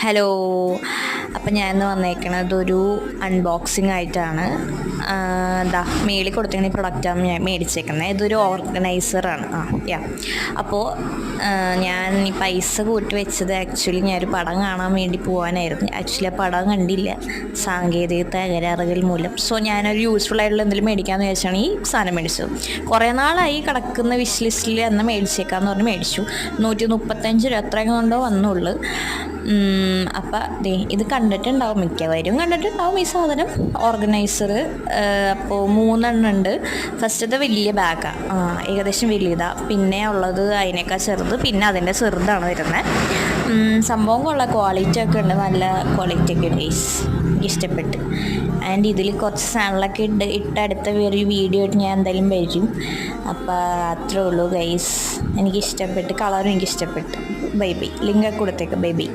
Hello. അപ്പം ഞാൻ ഇന്ന് വന്നേക്കണത് ഒരു അൺബോക്സിങ് ആയിട്ടാണ്. മേളിൽ കൊടുത്തിരിക്കുന്ന ഈ പ്രൊഡക്റ്റാണ് ഞാൻ മേടിച്ചേക്കുന്നത്. ഇതൊരു ഓർഗനൈസറാണ്. അപ്പോൾ ഞാൻ ഈ പൈസ കൂട്ടി വെച്ചത് ആക്ച്വലി ഞാനൊരു പടം കാണാൻ വേണ്ടി പോകാനായിരുന്നു. ആക്ച്വലി ആ പടം കണ്ടില്ല, സാങ്കേതിക തകരാറുകൾ മൂലം. സോ ഞാനൊരു യൂസ്ഫുൾ ആയിട്ടുള്ള എന്തെങ്കിലും മേടിക്കാമെന്ന് വിചാരിച്ചാണ് ഈ സാധനം മേടിച്ചത്. കുറേ നാളായി കിടക്കുന്ന വിഷ് ലിസ്റ്റിൽ അന്ന് മേടിച്ചേക്കാമെന്ന് പറഞ്ഞ് മേടിച്ചു. 135 രൂപ അത്രയും കൊണ്ടോ വന്നുള്ളൂ. അപ്പം ഇത് കണ്ടിട്ടുണ്ടാവും, മിക്കവരും കണ്ടിട്ടുണ്ടാവും ഈ സാധനം, ഓർഗനൈസർ. അപ്പോൾ 3 എണ്ണം ഉണ്ട്. ഫസ്റ്റത്തെ വലിയ ബാഗാണ്, ഏകദേശം വലിയതാണ്. പിന്നെ ഉള്ളത് അതിനേക്കാൾ ചെറുത്, പിന്നെ അതിൻ്റെ ചെറുതാണ് വരുന്നത്. സംഭവം കൊള്ള ക്വാളിറ്റി ഒക്കെ ഉണ്ട്, നല്ല ക്വാളിറ്റി ഒക്കെ ഉണ്ട്. എനിക്കിഷ്ടപ്പെട്ട്. ആൻഡ് ഇതിൽ കുറച്ച് സാധനങ്ങളൊക്കെ ഇട്ടടുത്ത ഒരു വീഡിയോ ആയിട്ട് ഞാൻ എന്തായാലും വരും. അപ്പോൾ അത്രേ ഉള്ളൂ ഗൈസ്. എനിക്കിഷ്ടപ്പെട്ട്, കളറും എനിക്കിഷ്ടപ്പെട്ട്. By bye. ലിങ്കൊക്കെ കൊടുത്തേക്ക്. Bye by.